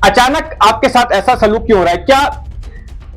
अचानक आपके साथ ऐसा सलूक क्यों हो रहा है? क्या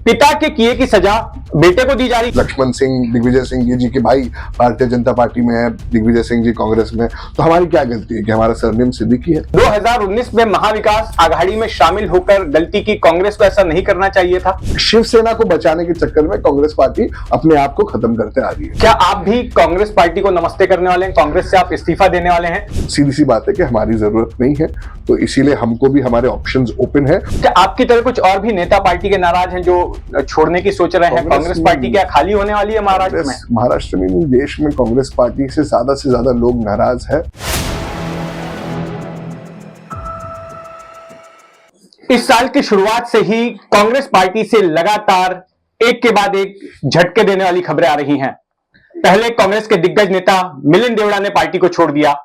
पिता के किए की सजा बेटे को दी जा रही? लक्ष्मण सिंह दिग्विजय सिंह जी के भाई भारतीय जनता पार्टी में है, दिग्विजय सिंह जी कांग्रेस में, तो हमारी क्या गलती है कि हमारा सरनेम सिद्दीकी है? 2019 में महाविकास आघाड़ी में शामिल होकर गलती की कांग्रेस को ऐसा नहीं करना चाहिए था? शिवसेना को बचाने के चक्कर में कांग्रेस पार्टी अपने आप को खत्म करते आ रही है। क्या आप भी कांग्रेस पार्टी को नमस्ते करने वाले हैं? कांग्रेस से आप इस्तीफा देने वाले हैं? सीधी सी बात है कि हमारी जरूरत नहीं है, तो इसीलिए हमको भी हमारे ऑप्शंस ओपन है। क्या आपकी तरह कुछ और भी नेता पार्टी के नाराज हैं जो छोड़ने की सोच रहे हैं? कांग्रेस पार्टी क्या खाली होने वाली है महाराष्ट्र में? महाराष्ट्र में, देश में कांग्रेस पार्टी से ज्यादा लोग नाराज है। इस साल की शुरुआत से ही कांग्रेस पार्टी से लगातार एक के बाद एक झटके देने वाली खबरें आ रही हैं। पहले कांग्रेस के दिग्गज नेता मिलिंद देवड़ा ने पार्टी को छोड़ दिया।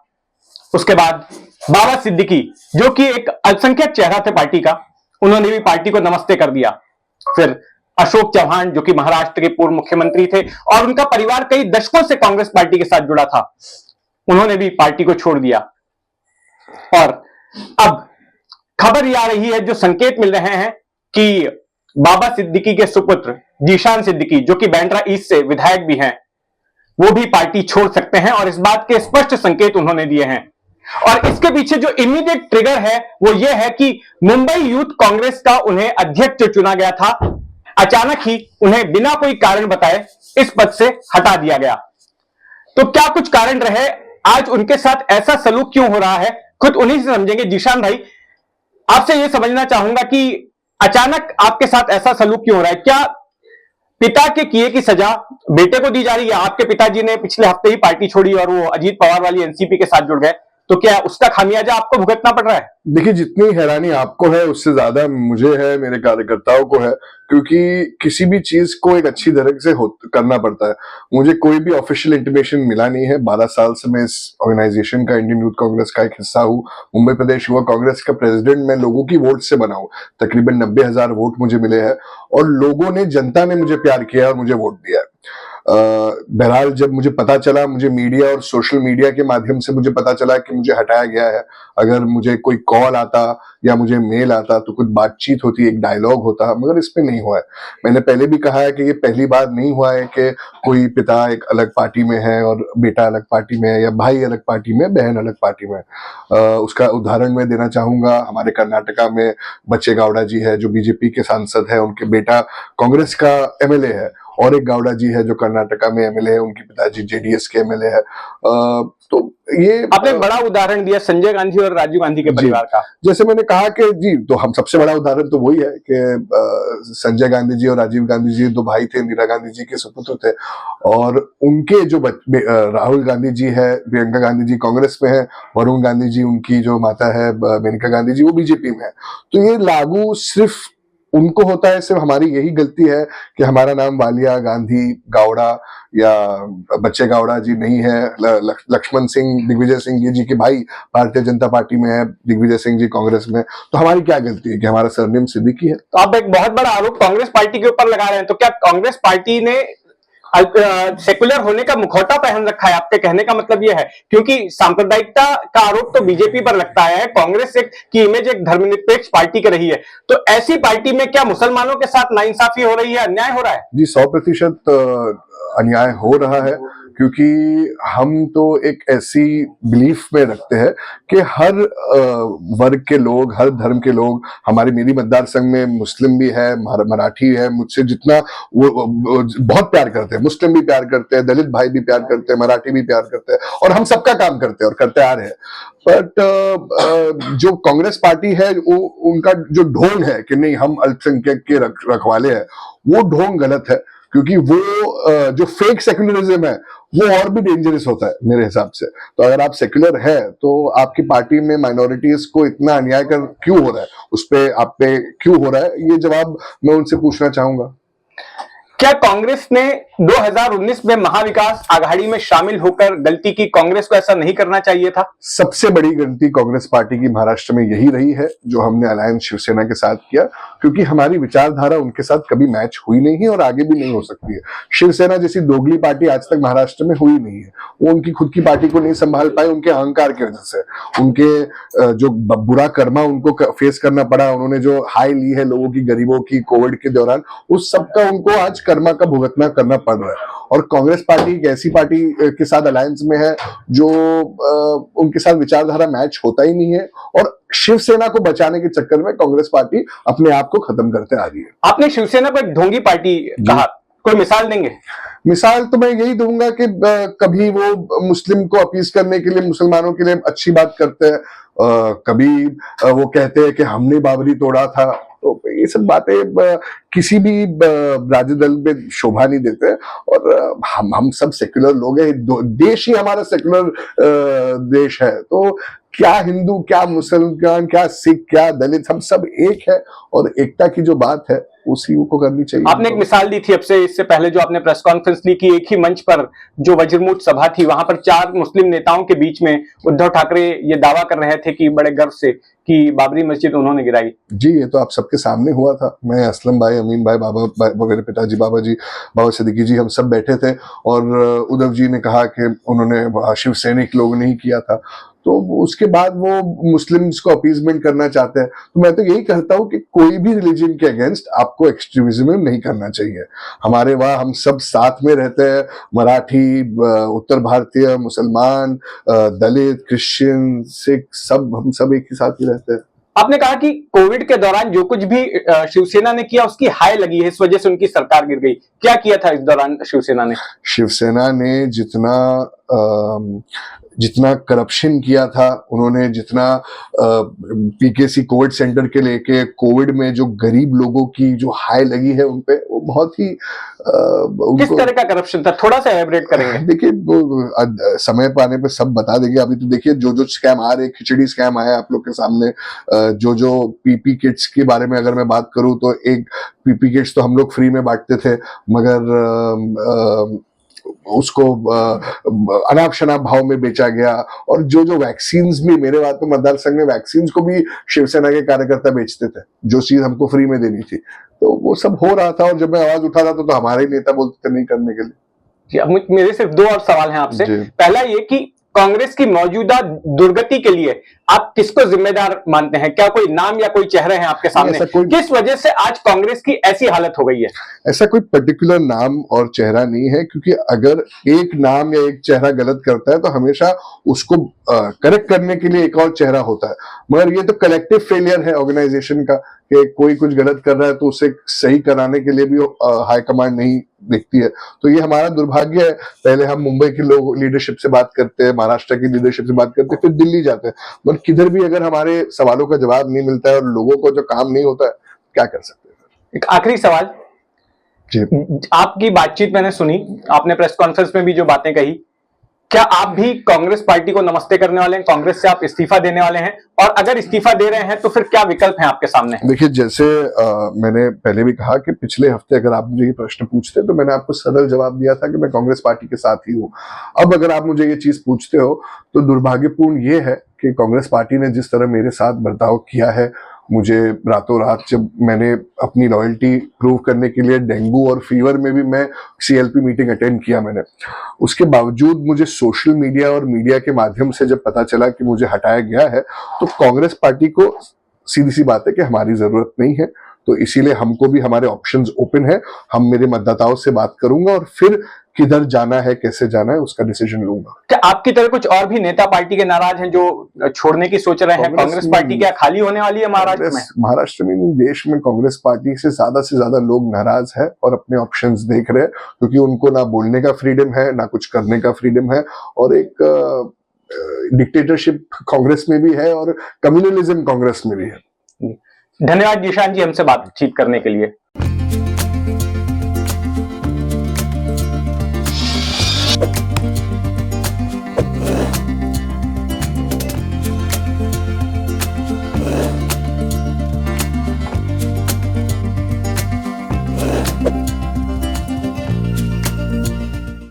उसके बाद बाबा सिद्दीकी, जो कि एक अल्पसंख्यक चेहरा थे पार्टी का, उन्होंने भी पार्टी को नमस्ते कर दिया। फिर अशोक चौहान, जो कि महाराष्ट्र के पूर्व मुख्यमंत्री थे और उनका परिवार कई दशकों से कांग्रेस पार्टी के साथ जुड़ा था, उन्होंने भी पार्टी को छोड़ दिया। और अब खबर यह आ रही है, जो संकेत मिल रहे हैं कि बाबा सिद्दीकी के सुपुत्र जीशान सिद्दीकी, जो कि बैंड्रा ईस्ट से विधायक भी हैं, वो भी पार्टी छोड़ सकते हैं और इस बात के स्पष्ट संकेत उन्होंने दिए हैं। और इसके पीछे जो इमीडिएट ट्रिगर है वो ये है कि मुंबई यूथ कांग्रेस का उन्हें अध्यक्ष चुना गया था, अचानक ही उन्हें बिना कोई कारण बताए इस पद से हटा दिया गया। तो क्या कुछ कारण रहे, आज उनके साथ ऐसा सलूक क्यों हो रहा है, खुद उन्हीं से समझेंगे। जीशान भाई, आपसे यह समझना चाहूंगा कि अचानक आपके साथ ऐसा सलूक क्यों हो रहा है? क्या पिता के किए की सजा बेटे को दी जा रही है? आपके पिताजी ने पिछले हफ्ते ही पार्टी छोड़ी और वो अजीत पवार वाली एनसीपी के साथ जुड़ गए, तो क्या उसका खामियाजा आपको भुगतना पड़ रहा है? देखिए, जितनी हैरानी आपको है उससे ज्यादा मुझे है, मेरे कार्यकर्ताओं को है, क्योंकि किसी भी चीज को एक अच्छी तरह से करना पड़ता है। मुझे कोई भी ऑफिशियल इंटीमेशन मिला नहीं है। 12 साल से मैं इस ऑर्गेनाइजेशन का, इंडियन यूथ कांग्रेस का एक हिस्सा हूँ। मुंबई प्रदेश युवा कांग्रेस का प्रेसिडेंट मैं लोगों की वोट से बना हूँ। तकरीबन 90,000 वोट मुझे मिले हैं और लोगों ने, जनता ने मुझे प्यार किया और मुझे वोट दिया है। बहरहाल जब मुझे पता चला, मुझे मीडिया और सोशल मीडिया के माध्यम से मुझे पता चला कि मुझे हटाया गया है, अगर मुझे कोई कॉल आता या मुझे मेल आता तो कुछ बातचीत होती, एक डायलॉग होता, मगर इस पे नहीं हुआ है। मैंने पहले भी कहा है कि ये पहली बार नहीं हुआ है कि कोई पिता एक अलग पार्टी में है और बेटा अलग पार्टी में है, या भाई अलग पार्टी में, बहन अलग पार्टी में है। उसका उदाहरण मैं देना चाहूंगा। हमारे कर्नाटका में बच्चे गौड़ा जी है जो बीजेपी के सांसद है, उनके बेटा कांग्रेस का एमएलए है, और एक गौड़ा जी है जो कर्नाटका में एमएलए है, उनके पिताजी जेडीएस के एमएलए है। तो ये आपने बड़ा उदाहरण दिया संजय गांधी और राजीव गांधी के परिवार का। जैसे मैंने कहा कि जी, तो हम सबसे बड़ा उदाहरण तो वही है कि संजय गांधी जी और राजीव गांधी जी दो भाई थे, इंदिरा गांधी जी के सुपुत्र थे, और उनके जो राहुल गांधी जी है, प्रियंका गांधी जी कांग्रेस में है, वरुण गांधी जी, उनकी जो माता है मेनका गांधी जी, वो बीजेपी में है। तो ये लागू सिर्फ उनको होता है। सिर्फ हमारी यही गलती है कि हमारा नाम वालिया, गांधी, गौड़ा या बच्चे गौड़ा जी नहीं है। लक्ष्मण सिंह दिग्विजय सिंह जी के भाई भारतीय जनता पार्टी में है, दिग्विजय सिंह जी कांग्रेस में, तो हमारी क्या गलती है कि हमारा सरनेम सिद्दीकी है? तो आप एक बहुत बड़ा आरोप कांग्रेस पार्टी के ऊपर लगा रहे हैं। तो क्या कांग्रेस पार्टी ने सेकुलर होने का मुखौटा पहन रखा है? आपके कहने का मतलब यह है, क्योंकि सांप्रदायिकता का आरोप तो बीजेपी पर लगता है, कांग्रेस की इमेज एक धर्मनिरपेक्ष पार्टी की रही है, तो ऐसी पार्टी में क्या मुसलमानों के साथ नाइंसाफी हो रही है, अन्याय हो रहा है? जी, 100% अन्याय हो रहा है, क्योंकि हम तो एक ऐसी बिलीफ में रखते हैं कि हर वर्ग के लोग, हर धर्म के लोग, मेरी मतदार संघ में मुस्लिम भी है, मराठी है, मुझसे जितना वो बहुत प्यार करते हैं। मुस्लिम भी प्यार करते हैं, दलित भाई भी प्यार करते हैं, मराठी भी प्यार करते हैं, और हम सबका काम करते हैं और करते आ रहे हैं। बट जो कांग्रेस पार्टी है, वो उनका जो ढोंग है कि नहीं हम अल्पसंख्यक के रखवाले हैं, वो ढोंग गलत है, क्योंकि वो जो फेक सेक्युलरिज्म है वो और भी डेंजरस होता है मेरे हिसाब से। तो अगर आप सेक्युलर है तो आपकी पार्टी में माइनॉरिटीज को इतना अन्याय क्यों हो रहा है, उस पे आप पे क्यों हो रहा है, ये जवाब मैं उनसे पूछना चाहूंगा। क्या कांग्रेस ने 2019 में महाविकास आघाड़ी में शामिल होकर गलती की? कांग्रेस को ऐसा नहीं करना चाहिए था? सबसे बड़ी गलती कांग्रेस पार्टी की महाराष्ट्र में यही रही है जो हमने अलायंस शिवसेना के साथ किया, क्योंकि हमारी विचारधारा उनके साथ कभी मैच हुई नहीं है और आगे भी नहीं हो सकती है। शिवसेना जैसी दोगली पार्टी आज तक महाराष्ट्र में हुई नहीं है। वो उनकी खुद की पार्टी को नहीं संभाल पाए, उनके अहंकार की वजह से। उनके जो बुरा कर्मा उनको फेस करना पड़ा, उन्होंने जो हाई ली है लोगों की, गरीबों की, कोविड के दौरान, उस सबका उनको आज कर्मा का भुगतना करना पड़ रहा है। और कांग्रेस पार्टी एक ऐसी पार्टी के साथ अलायंस में है जो उनके साथ विचारधारा मैच होता ही नहीं है, और शिवसेना को बचाने के चक्कर में कांग्रेस पार्टी अपने आप को खत्म करते आ रही है। आपने शिवसेना को एक ढोंगी पार्टी कहा, कोई मिसाल देंगे? मिसाल तो मैं यही दूंगा कि कभी वो मुस्लिम को अपीज करने के लिए, मुसलमानों के लिए अच्छी बात करते हैं, कभी वो कहते हैं कि हमने बाबरी तोड़ा था। तो ये सब बातें किसी भी राजनीतिक दल में शोभा नहीं देते। और हम सब सेक्युलर लोग हैं, देश ही हमारा सेक्युलर देश है। तो क्या हिंदू, क्या मुसलमान, क्या सिख, क्या दलित, हम सब एक है, और एकता की जो बात है उसी को करनी चाहिए। आपने एक मिसाल दी थी अब से इससे पहले जो आपने प्रेस कॉन्फ्रेंस ली कि एक ही मंच पर जो वज्रमूट सभा थी, वहां पर 4 मुस्लिम नेताओं के बीच में उद्धव ठाकरे ये दावा कर रहे थे कि बड़े गर्व से कि बाबरी मस्जिद उन्होंने गिराई। जी, ये तो आप सबके सामने हुआ था। मैं, असलम भाई, अमीन भाई, बाबा, मेरे पिताजी बाबा जी, बाबा सिद्दीकी जी, हम सब बैठे थे, और उद्धव जी ने कहा कि उन्होंने शिवसैनिक लोगों ने ही किया था। तो उसके बाद वो मुस्लिम्स को अपीजमेंट करना चाहते हैं। तो मैं तो यही कहता हूँ कि कोई भी रिलीजन के अगेंस्ट आपको एक्सट्रीमिज्म नहीं करना चाहिए। हमारे वहाँ हम सब साथ में रहते हैं, मराठी, उत्तर भारतीय, मुसलमान, दलित, क्रिश्चियन, सिख, सब, हम सब एक ही साथ ही रहते हैं। आपने कहा कि कोविड के दौरान जो कुछ भी शिवसेना ने किया उसकी हाय लगी है, इस वजह से उनकी सरकार गिर गई। क्या किया था इस दौरान शिवसेना ने? शिवसेना ने जितना करप्शन किया था, उन्होंने जितना पीकेसी कोविड सेंटर के लेके कोविड में जो गरीब लोगों की जो हाय लगी है उनपे, वो बहुत ही किस तरह का करप्शन था, थोड़ा सा एलैबोरेट करेंगे? देखिए, समय पाने पे सब बता देंगे। अभी तो देखिए जो स्कैम आ रहे, खिचड़ी स्कैम आया आप लोग के सामने। जो पीपी किट्स के बारे में अगर मैं बात करूं तो एक पीपी किट्स तो हम लोग फ्री में बांटते थे, मगर उसको अनाप शनाप भाव में बेचा गया। और जो वैक्सीन्स भी, मेरे बात में मतदार संघ में वैक्सीन्स को भी शिवसेना के कार्यकर्ता बेचते थे, जो चीज हमको फ्री में देनी थी। तो वो सब हो रहा था, और जब मैं आवाज उठा था तो हमारे ही नेता बोलते थे नहीं करने के लिए। मेरे सिर्फ 2 और सवाल हैं आपसे। पहला ये कि कांग्रेस की मौजूदा दुर्गति के लिए आप किसको जिम्मेदार मानते हैं? क्या कोई नाम या कोई चेहरे हैं आपके सामने? किस वजह से आज कांग्रेस की ऐसी हालत हो गई है? ऐसा कोई पर्टिकुलर नाम और चेहरा नहीं है, क्योंकि अगर एक नाम या एक चेहरा गलत करता है तो हमेशा उसको करेक्ट करने के लिए एक और चेहरा होता है। मगर ये तो कलेक्टिव फेलियर है ऑर्गेनाइजेशन का, कि कोई कुछ गलत कर रहा है तो उसे सही कराने के लिए भी हाई कमांड नहीं दिखती है। तो ये हमारा दुर्भाग्य है। पहले हम मुंबई के लोग लीडरशिप से बात करते हैं, महाराष्ट्र की लीडरशिप से बात करते हैं, फिर दिल्ली जाते हैं, मगर किधर भी अगर हमारे सवालों का जवाब नहीं मिलता है और लोगों को जो काम नहीं होता है, क्या कर सकते हैं? एक आखिरी सवाल जी, आपकी बातचीत मैंने सुनी, आपने प्रेस कॉन्फ्रेंस में भी जो बातें कही, क्या आप भी कांग्रेस पार्टी को नमस्ते करने वाले हैं? कांग्रेस से आप इस्तीफा देने वाले हैं? और अगर इस्तीफा दे रहे हैं तो फिर क्या विकल्प हैं आपके सामने? देखिए, जैसे मैंने पहले भी कहा कि पिछले हफ्ते अगर आप मुझे ये प्रश्न पूछते तो मैंने आपको सरल जवाब दिया था कि मैं कांग्रेस पार्टी के साथ ही हूँ। अब अगर आप मुझे ये चीज पूछते हो तो दुर्भाग्यपूर्ण ये है कि कांग्रेस पार्टी ने जिस तरह मेरे साथ बर्ताव किया है, मुझे रातों रात, जब मैंने अपनी लॉयल्टी प्रूव करने के लिए डेंगू और फीवर में भी मैं सीएलपी मीटिंग अटेंड किया मैंने, उसके बावजूद मुझे सोशल मीडिया और मीडिया के माध्यम से जब पता चला कि मुझे हटाया गया है, तो कांग्रेस पार्टी को सीधी सी बात है कि हमारी जरूरत नहीं है। तो इसीलिए हमको भी हमारे ऑप्शंस ओपन है। हम मेरे मतदाताओं से बात करूंगा और फिर किधर जाना है, कैसे जाना है, उसका डिसीजन लूंगा। क्या आपकी तरह कुछ और भी नेता पार्टी के नाराज हैं जो छोड़ने की सोच रहे हैं? कांग्रेस पार्टी क्या खाली होने वाली है महाराष्ट्र में? महाराष्ट्र में नहीं, देश में कांग्रेस पार्टी से ज्यादा लोग नाराज है और अपने ऑप्शंस देख रहे हैं, क्योंकि उनको ना बोलने का फ्रीडम है, ना कुछ करने का फ्रीडम है, और एक डिक्टेटरशिप कांग्रेस में भी है और कम्युनलिज्म कांग्रेस में भी है। धन्यवाद जिशान जी हमसे बातचीत करने के लिए।